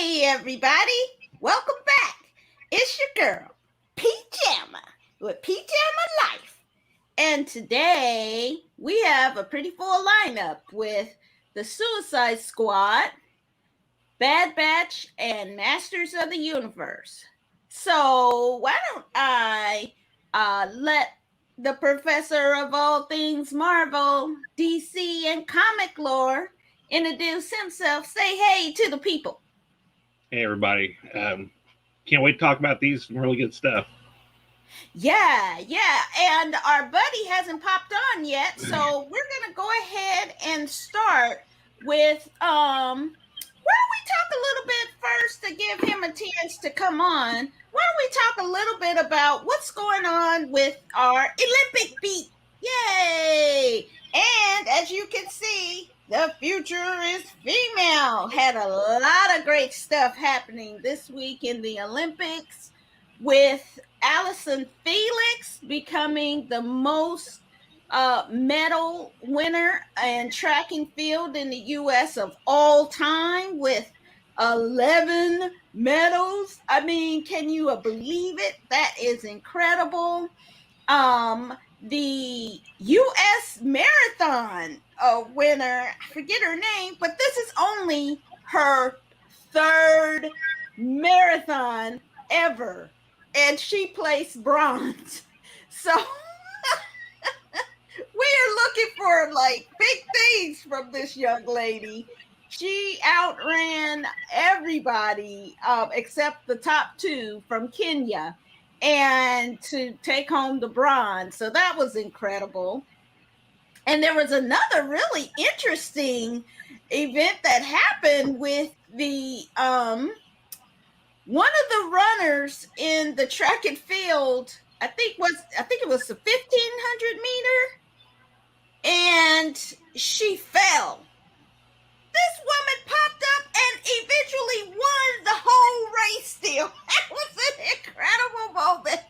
Hey, everybody. Welcome back. It's your girl, PJamma, with PJamma Life. And today we have a pretty full lineup with the Suicide Squad, Bad Batch, and Masters of the Universe. So, why don't I let the professor of all things Marvel, DC, and comic lore introduce himself? Say hey to the people. Hey, everybody. Can't wait to talk about these. Some really good stuff. Yeah. And our buddy hasn't popped on yet. So we're going to go ahead and start with why don't we talk a little bit first to give him a chance to come on? Why don't we talk a little bit about what's going on with our Olympic beat? Yay! And as you can see, the future is female. Had a lot of great stuff happening this week in the Olympics with Allison Felix becoming the most medal winner in track and field in the U.S. of all time with 11 medals. I mean, can you believe it? That is incredible. The U.S. marathon winner, I forget her name, but this is only her third marathon ever, and she placed bronze. So we are looking for like big things from this young lady. She outran everybody except the top two from Kenya and to take home the bronze. So that was incredible. And there was another really interesting event that happened with the one of the runners in the track and field. I think it was the 1500 meter, and she fell. This woman popped up and eventually won the whole race still. That was an incredible moment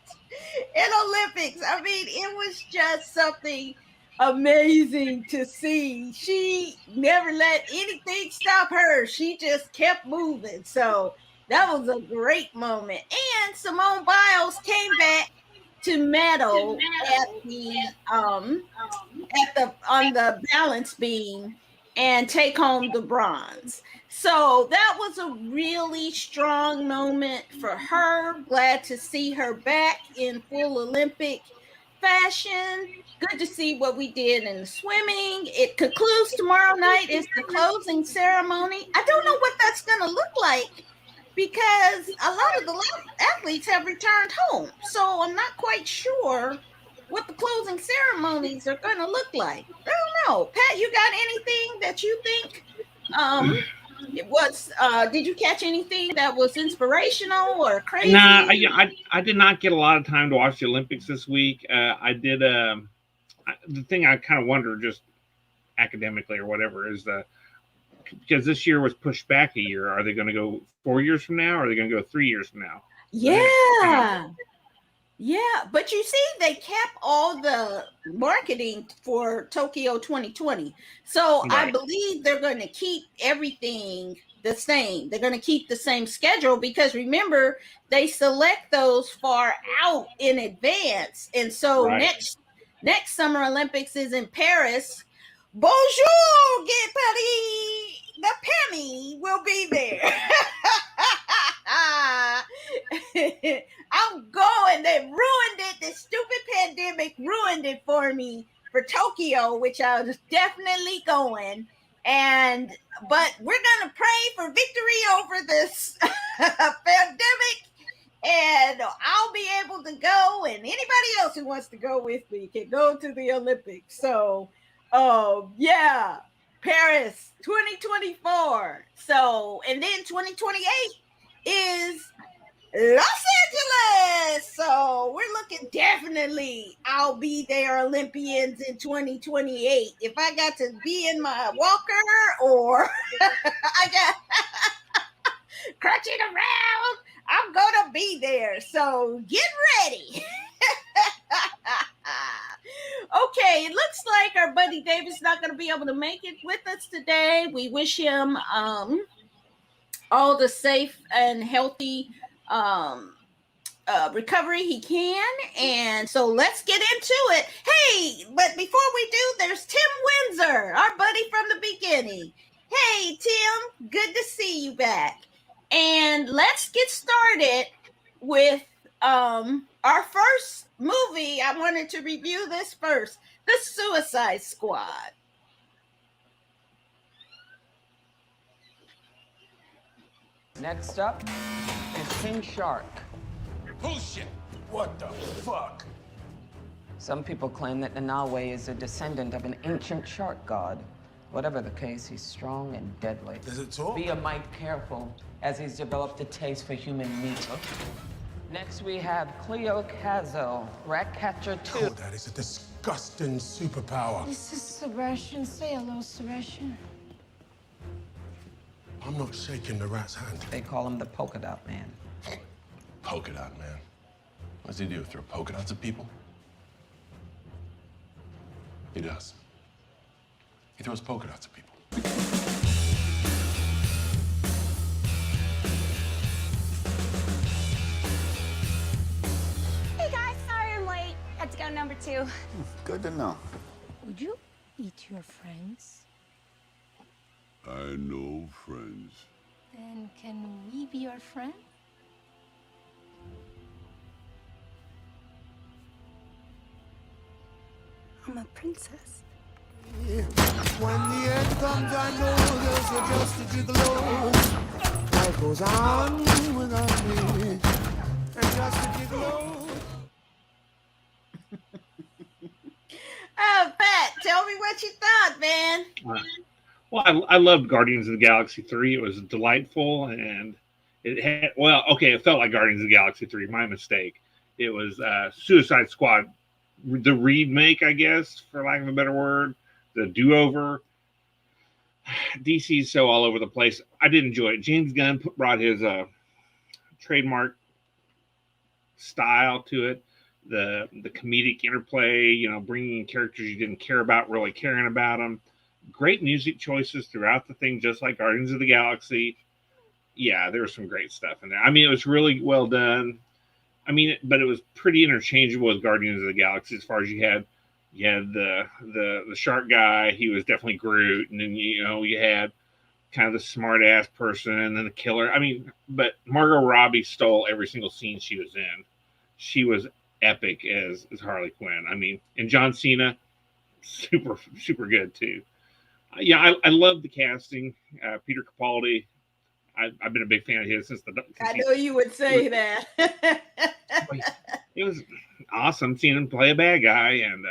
in Olympics. I mean, it was just something amazing to see. She never let anything stop her. She just kept moving. So that was a great moment. And Simone Biles came back to medal at on the balance beam and take home the bronze. So that was a really strong moment for her. Glad to see her back in full Olympic fashion. Good to see what we did in the swimming. It concludes tomorrow night. Is the closing ceremony. I don't know what that's going to look like because a lot of the athletes have returned home. So I'm not quite sure what the closing ceremonies are going to look like. I don't know. Pat, you got anything that you think it was, did you catch anything that was inspirational or crazy? Nah, I did not get a lot of time to watch the Olympics this week. I did, the thing I kind of wonder, just academically or whatever, is because this year was pushed back a year, are they going to go 4 years from now, or are they going to go 3 years from now? Yeah. Yeah, but you see, they kept all the marketing for Tokyo 2020. So Right. I believe they're going to keep everything the same. They're going to keep the same schedule because remember, they select those far out in advance. And so Right. next Summer Olympics is in Paris. Bonjour, get Paris. The penny will be there. I'm going. They ruined it. The stupid pandemic ruined it for me for Tokyo, which I was definitely going. But we're gonna pray for victory over this pandemic, and I'll be able to go. And anybody else who wants to go with me can go to the Olympics. So, yeah, Paris 2024. So, and then 2028 is Los Angeles. So we're looking definitely. I'll be there, Olympians in 2028. If I got to be in my walker or I got crutching around, I'm gonna be there. So get ready. Okay, it looks like our buddy David's not going to be able to make it with us today. We wish him all the safe and healthy recovery he can. And so let's get into it. Hey, but before we do, there's Tim Windsor, our buddy from the beginning. Hey, Tim, good to see you back. And let's get started with our first movie. I wanted to review this first, The Suicide Squad. Next up is King Shark. Bullshit! What the fuck? Some people claim that Nanawe is a descendant of an ancient shark god. Whatever the case, he's strong and deadly. Does it talk? Be a mite careful, as he's developed a taste for human meat. Next, we have Cleo Cazo, Ratcatcher 2. Oh, that is a disgusting superpower. This is Sebastian. Say hello, Sebastian. I'm not shaking the rat's hand. They call him the Polka Dot Man. Polka dot man. What does he do? Throw polka dots at people? He does. He throws polka dots at people. Hey guys, sorry I'm late. Had to go number 2. Good to know. Would you eat your friends? I know friends. Then can we be your friend? I'm a princess. When the end comes, I know there's just a gigolo. Life goes on without me, and just a gigolo. Oh, Pat, tell me what you thought, man. Well, I loved Guardians of the Galaxy 3. It was delightful, and it had, it felt like Guardians of the Galaxy 3. My mistake. It was Suicide Squad, the remake, I guess, for lack of a better word, the do-over. DC's so all over the place. I did enjoy it. James Gunn brought his trademark style to it. The comedic interplay, bringing in characters you didn't care about, really caring about them. Great music choices throughout the thing, just like Guardians of the Galaxy. Yeah, there was some great stuff in there. I mean, it was really well done. I mean, but it was pretty interchangeable with Guardians of the Galaxy as far as you had the shark guy. He was definitely Groot, and then you had kind of the smart ass person, and then the killer. I mean, but Margot Robbie stole every single scene she was in. She was epic as Harley Quinn. I mean, and John Cena, super good too. I love the casting. Peter Capaldi. I've been a big fan of his since I know you would say that. It was awesome seeing him play a bad guy, and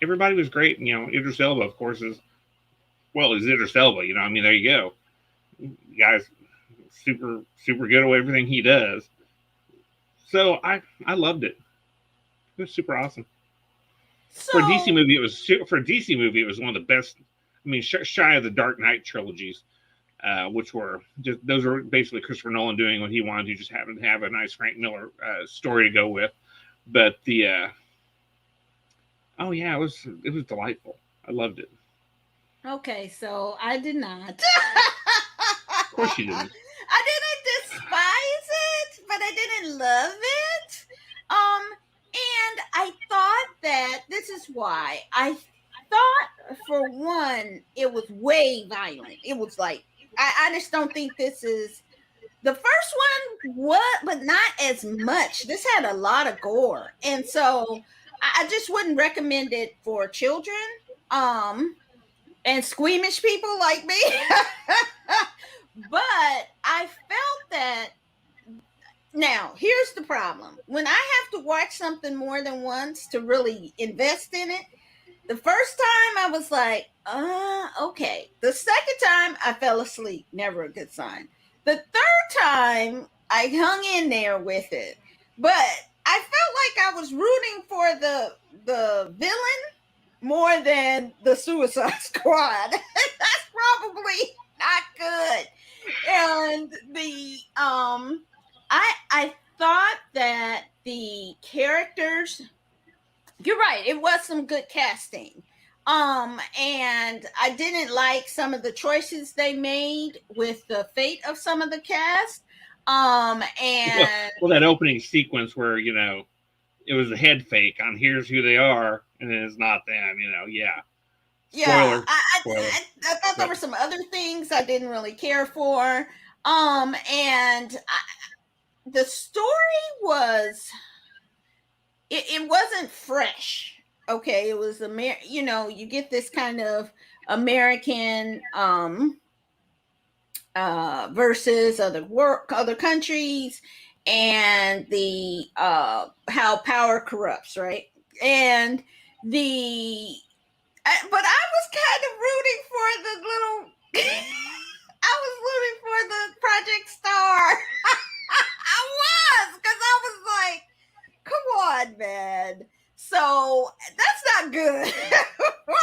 everybody was great. Idris Elba, of course, is Idris Elba. I mean, there you go. The guy's super good at everything he does. So I loved it. It was super awesome. So, For a DC movie, it was one of the best. I mean, shy of the Dark Knight trilogies, which were those were basically Christopher Nolan doing what he wanted to, just happen to have a nice Frank Miller story to go with. But it was delightful. I loved it. Okay, so I did not. Of course you didn't. I didn't despise it, but I didn't love it. And I thought that this is why I thought, for one, it was way violent. It was like, I just don't think this is the first one, but not as much. This had a lot of gore, and so I just wouldn't recommend it for children and squeamish people like me. But I felt that. Now, here's the problem. When I have to watch something more than once to really invest in it, the first time I was like, okay. The second time I fell asleep. Never a good sign. The third time I hung in there with it. But I felt like I was rooting for the villain more than the Suicide Squad. That's probably not good. And I thought that the characters, you're right, it was some good casting. And I didn't like some of the choices they made with the fate of some of the cast. And well, that opening sequence where it was a head fake on here's who they are, and then it's not them. Yeah. Yeah, Spoiler. Spoiler. I thought there were some other things I didn't really care for. And the story was, it wasn't fresh. Okay, it was you get this kind of American versus other countries, and the how power corrupts, right? And but I was kind of rooting for the little I was rooting for the Project Star. I was, because I was like, come on, man. So that's not good for a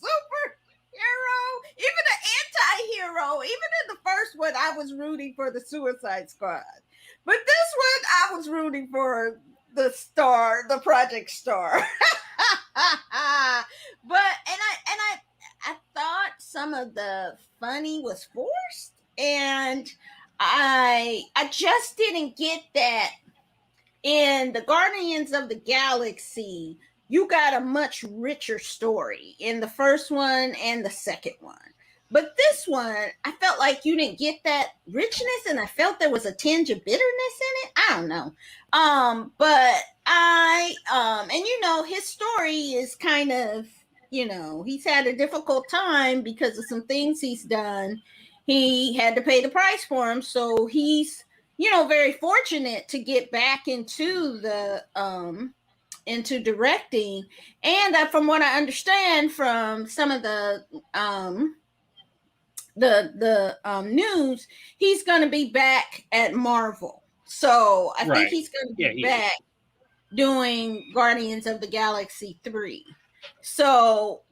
superhero, even an anti-hero. Even in the first one, I was rooting for the Suicide Squad, but this one, I was rooting for the Project Star. But I thought some of the funny was forced, and I just didn't get that. In the Guardians of the Galaxy, you got a much richer story in the first one and the second one. But this one, I felt like you didn't get that richness, and I felt there was a tinge of bitterness in it. I don't know. But and his story is kind of, he's had a difficult time because of some things he's done. He had to pay the price for him, so he's very fortunate to get back into the into directing. And from what I understand from some of the news, he's going to be back at Marvel. So I think he's going to be back doing Guardians of the Galaxy 3. So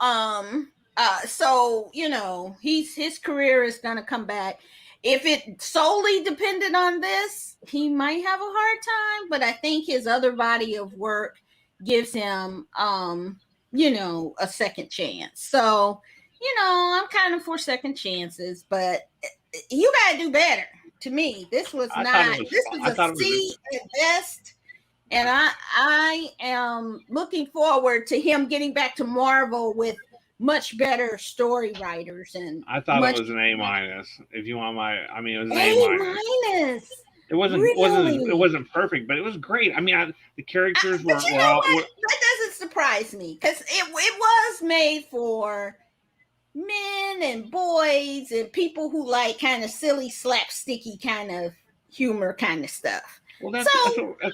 his career is going to come back. If it solely depended on this, he might have a hard time, but I think his other body of work gives him a second chance. So I'm kind of for second chances, but you gotta do better. To me, this was a C at best, and I am looking forward to him getting back to Marvel with much better story writers. And I thought it was an A-. If you want it was an A-. It wasn't perfect, but it was great. I mean, the characters were all. That doesn't surprise me, because it was made for men and boys and people who like kind of silly, slapsticky kind of humor kind of stuff. Well, that's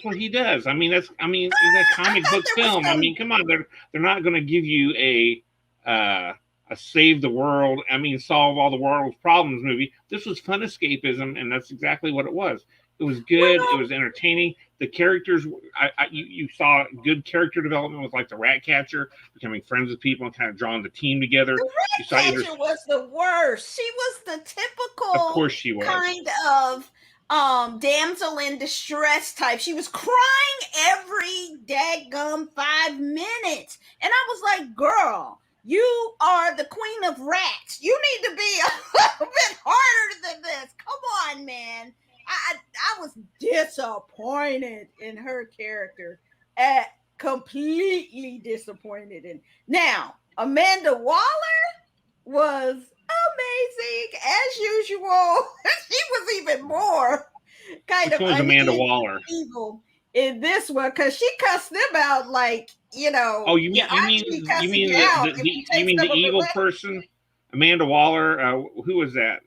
what he does. I mean, it's a comic book film. I mean, come on, they're not going to give you a save the world. I mean, solve all the world's problems movie. This was fun escapism, and that's exactly what it was. It was good. It was entertaining. The characters, you saw good character development with like the rat catcher becoming friends with people and kind of drawing the team together. The rat catcher was the worst. She was the typical, of course she was, kind of damsel in distress type. She was crying every daggum 5 minutes, and I was like, girl, you are the queen of rats. You need to be a little bit harder than this. Come on, man. I was disappointed in her character. Completely disappointed in. Now, Amanda Waller was amazing as usual. She was even more kind of Amanda Waller evil in this one, because she cussed them out like, Oh, you mean the evil person, Amanda Waller? Who was that?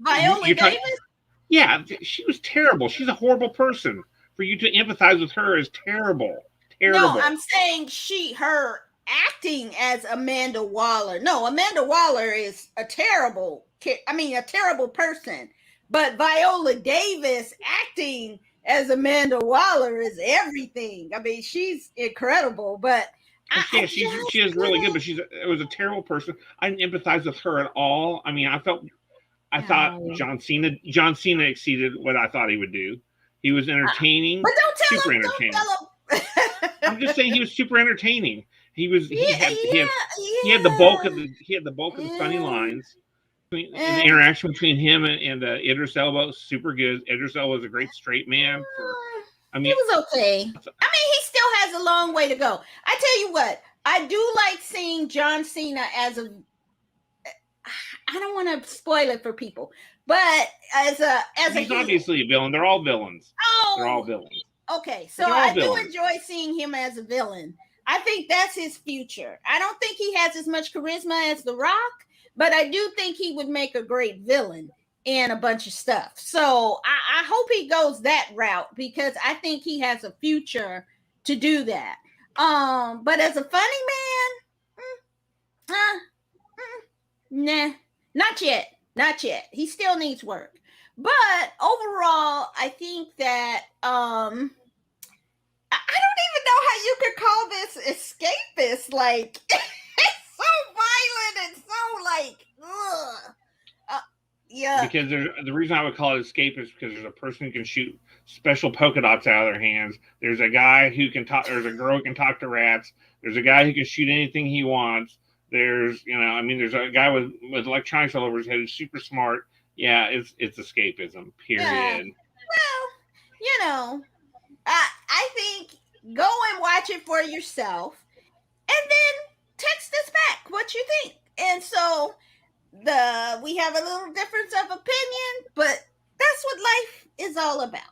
Viola Davis? Yeah, she was terrible. She's a horrible person. For you to empathize with her is terrible. Terrible. No, I'm saying her acting as Amanda Waller. No, Amanda Waller is a terrible person. But Viola Davis acting as Amanda Waller is everything. I mean, she's incredible, but she is really good, but it was a terrible person. I didn't empathize with her at all. I mean, I thought John Cena exceeded what I thought he would do. He was entertaining, but don't tell super him, entertaining. Don't tell him. I'm just saying he was super entertaining. He was he Yeah, had he had he had the bulk of the funny lines. And the interaction between him and Idris Elba, super good. Idris Elba was a great straight man. It was okay. I mean, he still has a long way to go. I tell you what, I do like seeing John Cena as a. I don't want to spoil it for people, but he's obviously a villain. They're all villains. They're all villains. Okay, so I do enjoy seeing him as a villain. I think that's his future. I don't think he has as much charisma as The Rock, but I do think he would make a great villain in a bunch of stuff. So I hope he goes that route because I think he has a future to do that. But as a funny man, nah, not yet. Not yet. He still needs work. But overall, I think that I don't even know how you could call this escapist. Like it's so violent and so like yeah. Because the reason I would call it escape is because there's a person who can shoot special polka dots out of their hands. There's a guy who can talk. There's a girl who can talk to rats. There's a guy who can shoot anything he wants. There's there's a guy with electronics all over his head who's super smart. Yeah, it's escapism. Period. Yeah. Well, I think go and watch it for yourself, and then text us back what you think. And so we have a little difference of opinion, but that's what life is all about.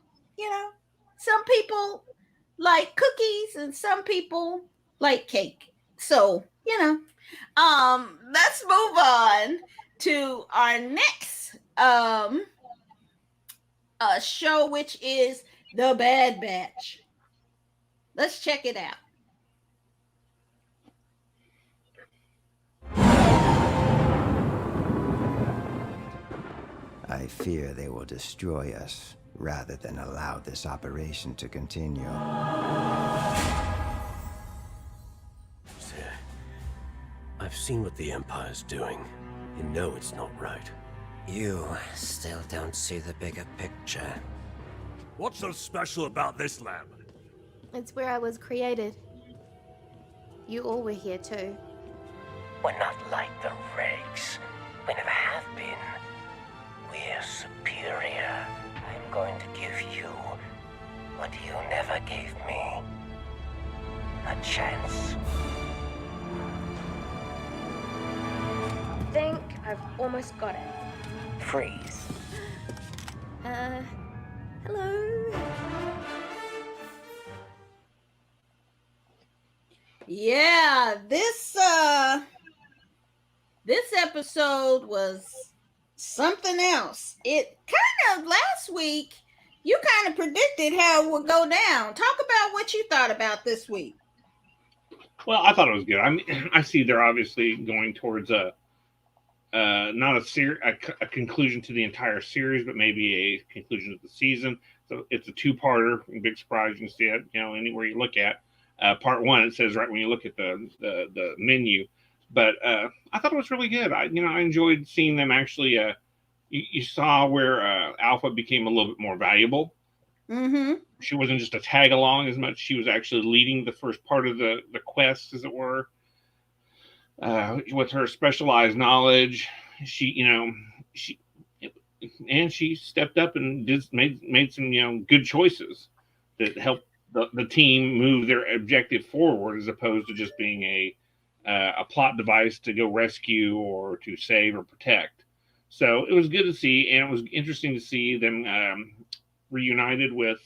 Some people like cookies and some people like cake. So let's move on to our next show, which is The Bad Batch. Let's check it out. I fear they will destroy us rather than allow this operation to continue. Sir, I've seen what the Empire's doing. You know it's not right. You still don't see the bigger picture. What's so special about this lab? It's where I was created. You all were here too. We're not like the Regs. We never have been. We're superior. I'm going to give you what you never gave me. A chance. I think I've almost got it. Freeze. Hello? Yeah, this episode was something else. It kind of last week you kind of predicted how it would go down. Talk about what you thought about this week. Well, I thought it was good. I mean, I see they're obviously going towards not a conclusion to the entire series, but maybe a conclusion of the season. So it's a two-parter. Big surprise, you can see it, anywhere you look at. Part one, it says right when you look at the menu. But I thought it was really good. I enjoyed seeing them actually. You saw where Alpha became a little bit more valuable. Mm-hmm. She wasn't just a tag along as much. She was actually leading the first part of the quest, as it were. With her specialized knowledge, she stepped up and made some good choices that helped the team move their objective forward, as opposed to just being a plot device to go rescue or to save or protect. So it was good to see, and it was interesting to see them reunited with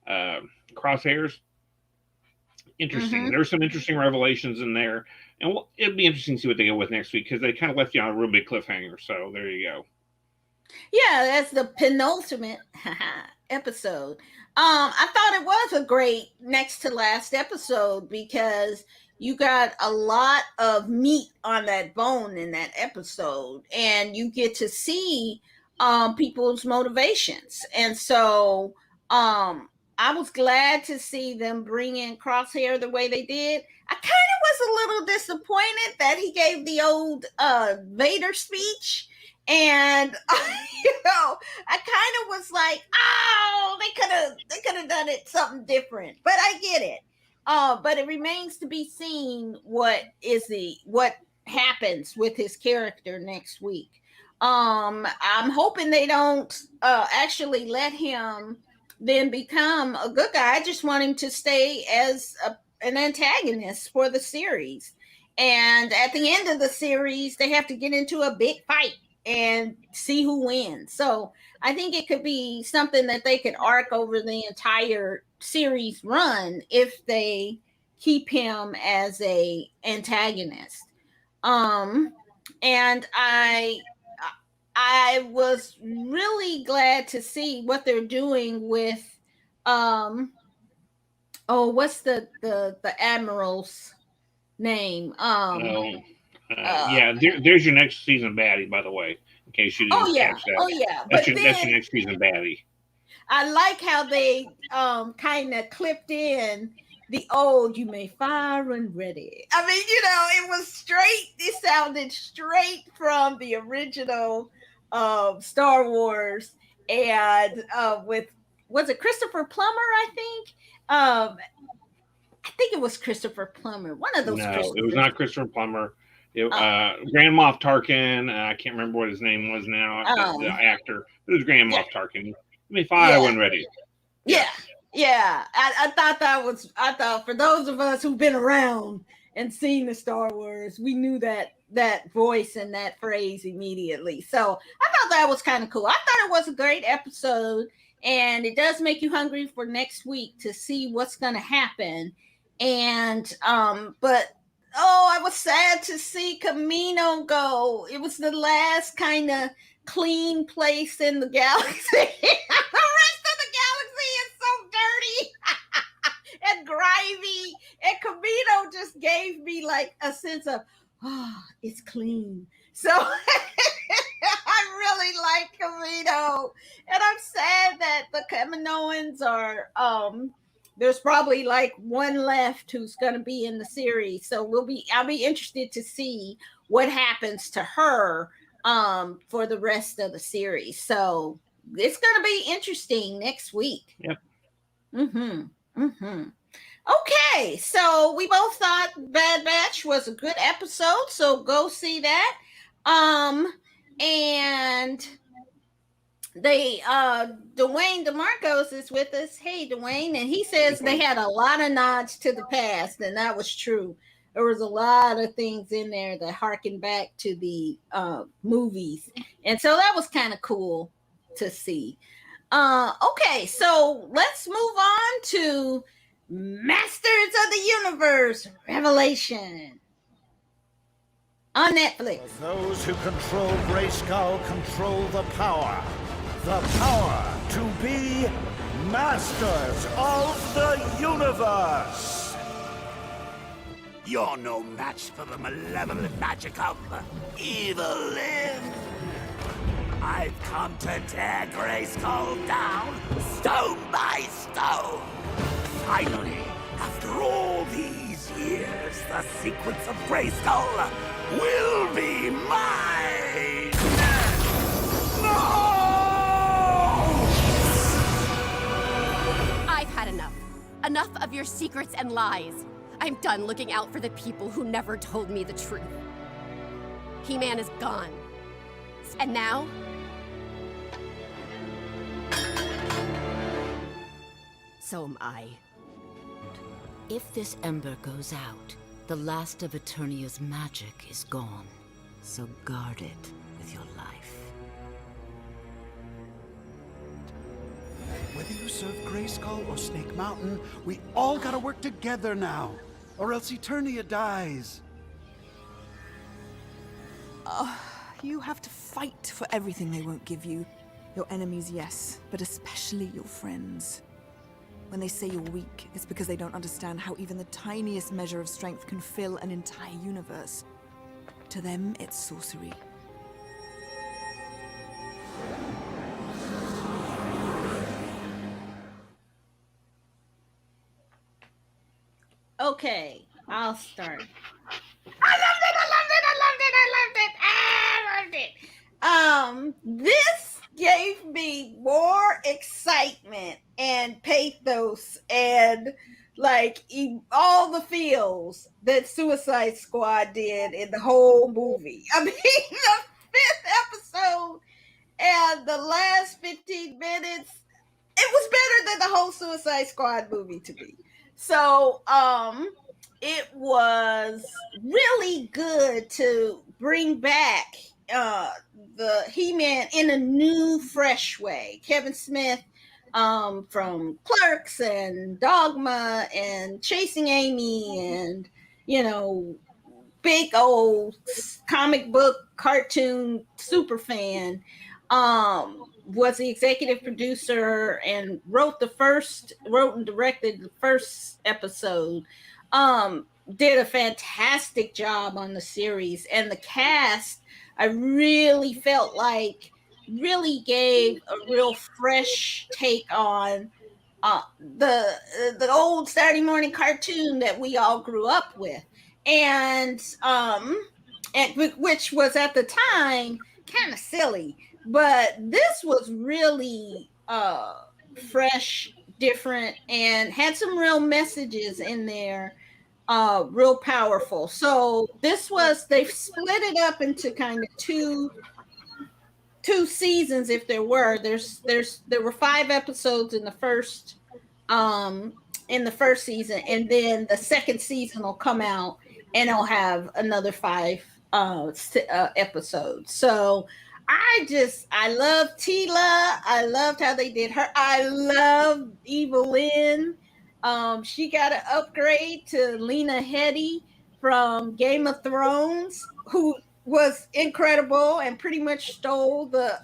Crosshairs. Interesting. Mm-hmm. There's some interesting revelations in there, and it'd be interesting to see what they go with next week, because they kind of left you on a real big cliffhanger. So there you go. Yeah, that's the penultimate episode. I thought it was a great next to last episode because you got a lot of meat on that bone in that episode, and you get to see people's motivations. And so I was glad to see them bring in Crosshair the way they did. I kind of was a little disappointed that he gave the old Vader speech. And I kind of was like, oh, they could have done it something different. But I get it. But it remains to be seen what happens with his character next week. I'm hoping they don't actually let him then become a good guy. I just want him to stay as an antagonist for the series. And at the end of the series, they have to get into a big fight and see who wins. So I think it could be something that they could arc over the entire series run if they keep him as a antagonist. And I was really glad to see what they're doing with what's the admiral's name? Yeah, there's your next season baddie, by the way, in case you didn't catch that. Oh yeah, that's your next season baddie. I like how they kind of clipped in the old "you may fire when ready." I mean, it was straight. It sounded straight from the original Star Wars, and was it Christopher Plummer? I think it was Christopher Plummer. One of those. No, it was not Christopher Plummer. Grand Moff Tarkin. I can't remember what his name was now. The actor. It was Grand Moff Tarkin. You may fire when ready. Yeah. I thought for those of us who've been around and seen the Star Wars, we knew that voice and that phrase immediately. So I thought that was kind of cool. I thought it was a great episode, and it does make you hungry for next week to see what's going to happen. And but I was sad to see Camino go. It was the last kind of clean place in the galaxy. The rest of the galaxy is so dirty and grimy, and Camino just gave me like a sense of it's clean. So I really like Camino, and I'm sad that the Kaminoans are there's probably like one left who's going to be in the series. So I'll be interested to see what happens to her for the rest of the series. So it's going to be interesting next week. Yep. Okay, so we both thought Bad Batch was a good episode, so go see that. And they Dwayne DeMarcos is with us. Hey, Dwayne, and he says they had a lot of nods to the past, and that was true. There was a lot of things in there that harken back to the movies, and so that was kind of cool to see. Okay, so let's move on to Masters of the Universe Revelation on Netflix. Those who control Grayskull control the power. The power to be masters of the universe. You're no match for the malevolent magic of Evil Lynn. I've come to tear Grayskull down, stone by stone. Finally, after all these years, the secrets of Grayskull will be mine! No! I've had enough. Enough of your secrets and lies. I'm done looking out for the people who never told me the truth. He-Man is gone. And now? So am I. If this ember goes out, the last of Eternia's magic is gone. So guard it with your life. Whether you serve Grayskull or Snake Mountain, we all gotta work together now, or else Eternia dies. You have to fight for everything they won't give you. Your enemies, yes, but especially your friends. When they say you're weak, it's because they don't understand how even the tiniest measure of strength can fill an entire universe. To them, it's sorcery. Okay, I'll start. I loved it. This gave me more excitement and pathos and like all the feels that Suicide Squad did in the whole movie. I mean, the 5th episode and the last 15 minutes, it was better than the whole Suicide Squad movie to me. So, it was really good to bring back the He-Man in a new, fresh way. Kevin Smith from Clerks and Dogma and Chasing Amy and, you know, big old comic book cartoon super fan, was the executive producer and wrote and directed the first episode. Did a fantastic job on the series, and the cast, I really felt like, really gave a real fresh take on the old Saturday morning cartoon that we all grew up with, and which was at the time kind of silly, but this was really fresh, different, and had some real messages in there, real powerful. So they've split it up into kind of two seasons. If there were 5 episodes in the first season, and then the second season will come out and it'll have another 5 episodes. So I love Tila. I loved how they did her. I love Evelyn. She got an upgrade to Lena Headey from Game of Thrones, who was incredible and pretty much stole the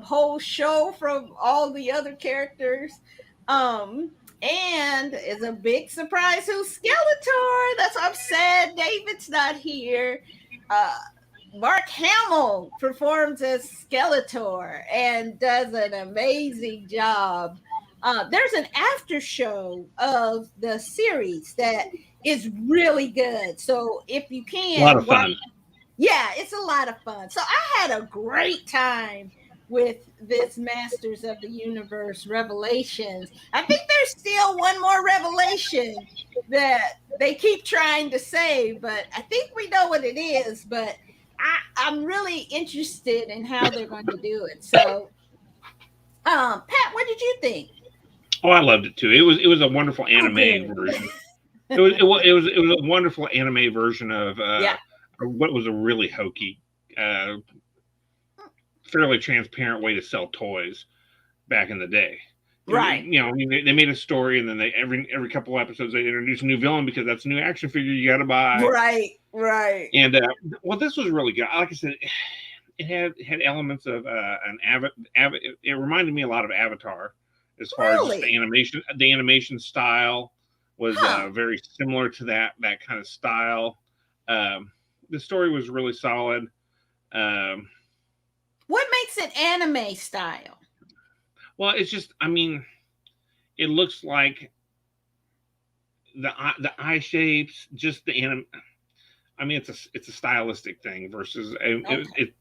whole show from all the other characters. And is a big surprise who's Skeletor. That's why I'm sad David's not here. Mark Hamill performs as Skeletor and does an amazing job. There's an after show of the series that is really good. So if you can, a lot of fun. Yeah, it's a lot of fun. So I had a great time with this Masters of the Universe Revelations. I think there's still one more revelation that they keep trying to say, but I think we know what it is. But I'm really interested in how they're going to do it. So, Pat, what did you think? Oh, I loved it too. It was a wonderful anime version. It was a wonderful anime version of what was a really hokey, fairly transparent way to sell toys back in the day. Right. You know, I mean, they made a story, and then they every couple of episodes they introduce a new villain because that's a new action figure you got to buy. Right. And well, this was really good. Like I said, it had elements of it reminded me a lot of Avatar, as far as the animation. The animation style was very similar to that kind of style. The story was really solid. What makes it anime style? Well, it's just, I mean, it looks like the eye shapes, just the anime. I mean, it's a stylistic thing versus it.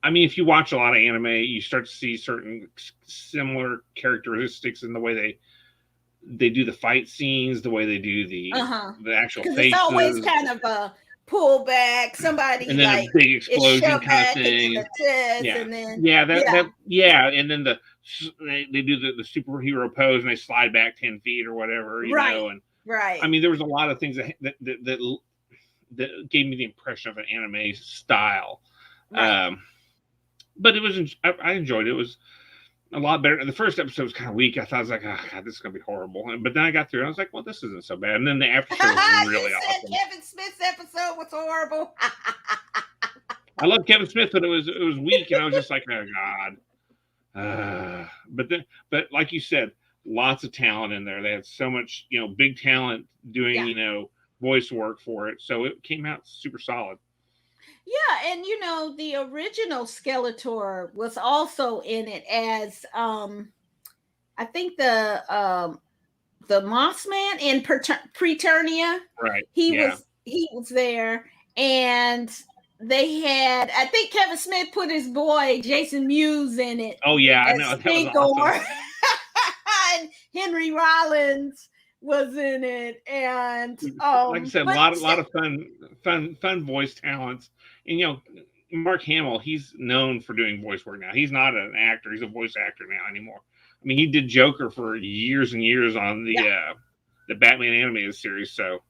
I mean, if you watch a lot of anime, you start to see certain similar characteristics in the way they do the fight scenes, the way they do the actual faces. It's always kind of a pull back, somebody and then like a big explosion kind of thing. And then and then they do the superhero pose and they slide back 10 feet or whatever, you know. And I mean, there was a lot of things that gave me the impression of an anime style. But it was, I enjoyed it. It was a lot better. The first episode was kind of weak. I thought, I was like, oh God, this is going to be horrible. But then I got through it. I was like, well, this isn't so bad. And then the after show was really awesome. Kevin Smith's episode was horrible. I love Kevin Smith, but it was weak. And I was just like, oh God. But like you said, lots of talent in there. They had so much, big talent doing, voice work for it. So it came out super solid. Yeah, and the original Skeletor was also in it as I think the Mossman in Preternia. Right. He was there, and they had, I think Kevin Smith put his boy Jason Mewes in it. Oh yeah, I know. That was awesome. and Henry Rollins was in it, and like I said, a lot of fun voice talents. And Mark Hamill, he's known for doing voice work now. He's not an actor; he's a voice actor now anymore. I mean, he did Joker for years and years on the Batman animated series. So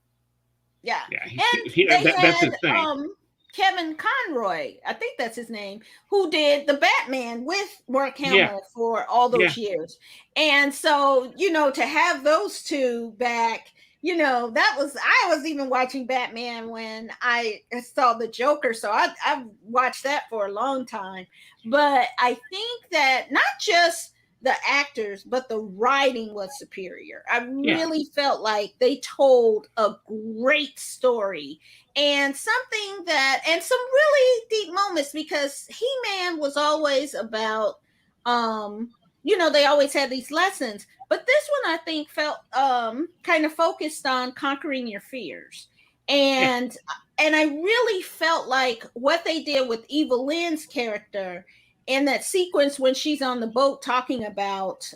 yeah, and that's his thing. Kevin Conroy, I think that's his name, who did the Batman with Mark Hamill for all those years. And so, to have those two back, I was even watching Batman when I saw the Joker. So I've watched that for a long time. But I think that not just the actors, but the writing was superior. I really felt like they told a great story and some really deep moments, because He-Man was always about, they always had these lessons, but this one I think felt kind of focused on conquering your fears. And I really felt like what they did with Eva Lynn's character in that sequence when she's on the boat talking about,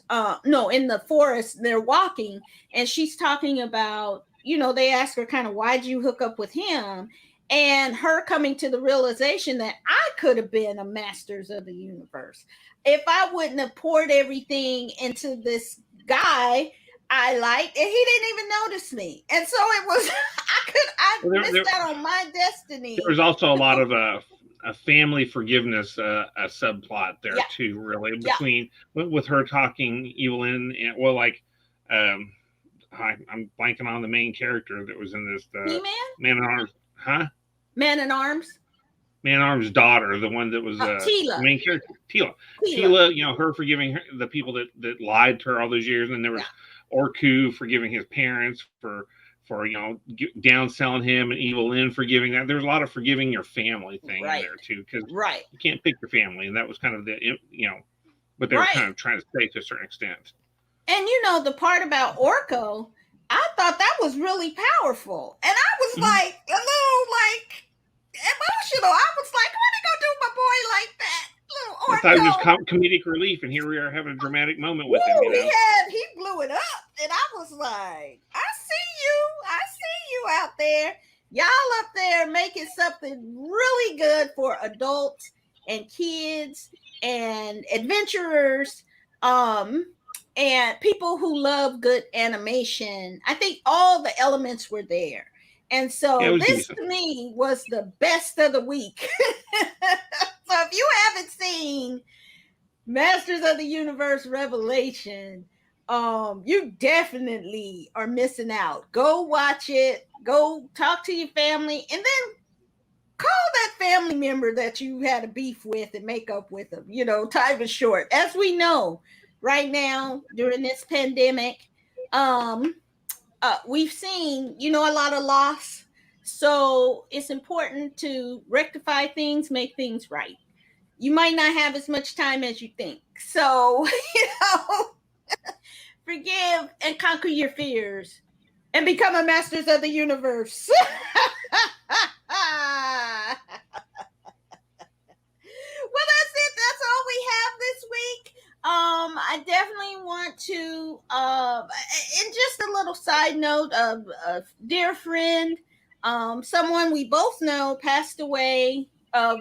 in the forest, they're walking and she's talking about, they ask her kind of, why'd you hook up with him? And her coming to the realization that I could have been a Masters of the Universe if I wouldn't have poured everything into this guy I liked, and he didn't even notice me. And so it was, I missed out on my destiny. There was also a lot of a family forgiveness a subplot there too, really, between with her talking Evelyn and I'm blanking on the main character that was in this Man at Arms, Man at Arms. Man at Arms' daughter, the one that was Tila. The main character, Tila, her forgiving the people that lied to her all those years, and then there was Orku forgiving his parents for downselling him, and Evil Lynn forgiving that. There's a lot of forgiving your family thing in there too, because you can't pick your family, and that was kind of the what they were kind of trying to say to a certain extent. And the part about Orko, I thought that was really powerful, and I was like a little emotional. I was like, what are you gonna do with my boy like that? I thought it was comedic relief, and here we are having a dramatic moment with him. He blew it up, and I was like, I see you out there. Y'all up there making something really good for adults and kids and adventurers, and people who love good animation. I think all the elements were there. And so this to me was the best of the week. So if you haven't seen Masters of the Universe Revelation, you definitely are missing out. Go watch it. Go talk to your family, and then call that family member that you had a beef with and make up with them. Time is short. As we know right now during this pandemic, we've seen, a lot of loss. So it's important to rectify things, make things right. You might not have as much time as you think. So, forgive and conquer your fears and become a Masters of the Universe. Well, that's it. That's all we have this week. I definitely want to, and just a little side note of a dear friend, someone we both know passed away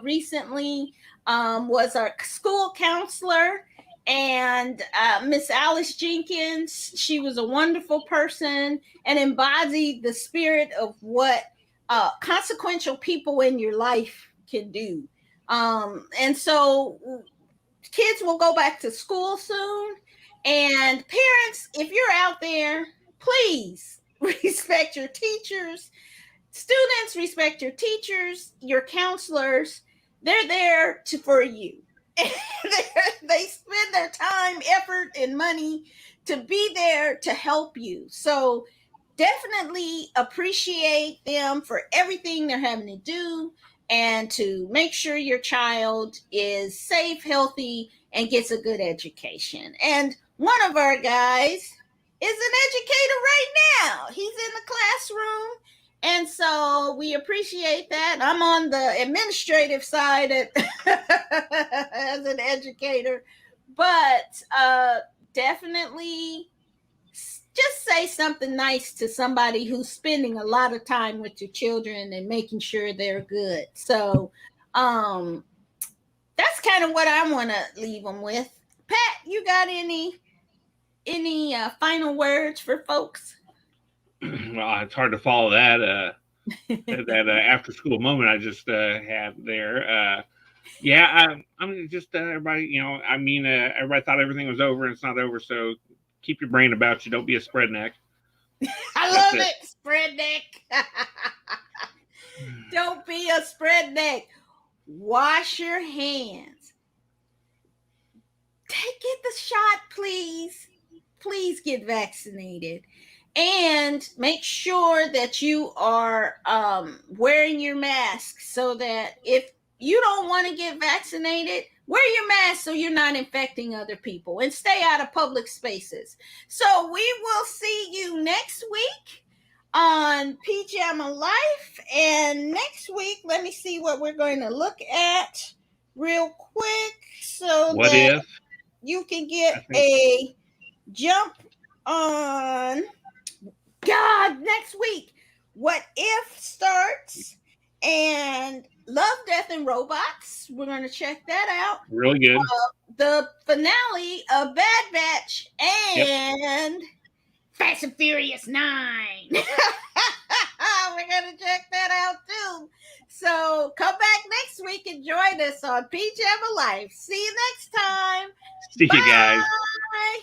recently, was our school counselor, and Miss Alice Jenkins. She was a wonderful person and embodied the spirit of what consequential people in your life can do. And so kids will go back to school soon. And parents, if you're out there, please respect your teachers. Students, respect your teachers, your counselors. They're there for you. They spend their time, effort, and money to be there to help you. So definitely appreciate them for everything they're having to do, and to make sure your child is safe, healthy, and gets a good education. And one of our guys is an educator right now. He's in the classroom. And so we appreciate that. I'm on the administrative side as an educator. But definitely just say something nice to somebody who's spending a lot of time with your children and making sure they're good. So that's kind of what I want to leave them with. Pat, you got any final words for folks? Well, it's hard to follow that after school moment I just had there. Yeah, I'm just everybody. Everybody thought everything was over, and it's not over. So keep your brain about you. Don't be a spread neck. I love it. Spread neck. Don't be a spread neck. Wash your hands. Get the shot, please. Please get vaccinated. And make sure that you are wearing your mask so that if you don't want to get vaccinated, wear your mask so you're not infecting other people, and stay out of public spaces. So we will see you next week on PJamma Life. And next week, let me see what we're going to look at real quick so What that if you can get a jump on next week. What If starts, and Love, Death, and Robots. We're going to check that out. Really good. The finale of Bad Batch and Fast and Furious 9. We're going to check that out too. So come back next week and join us on PJamma Life. See you next time. See you guys. Bye.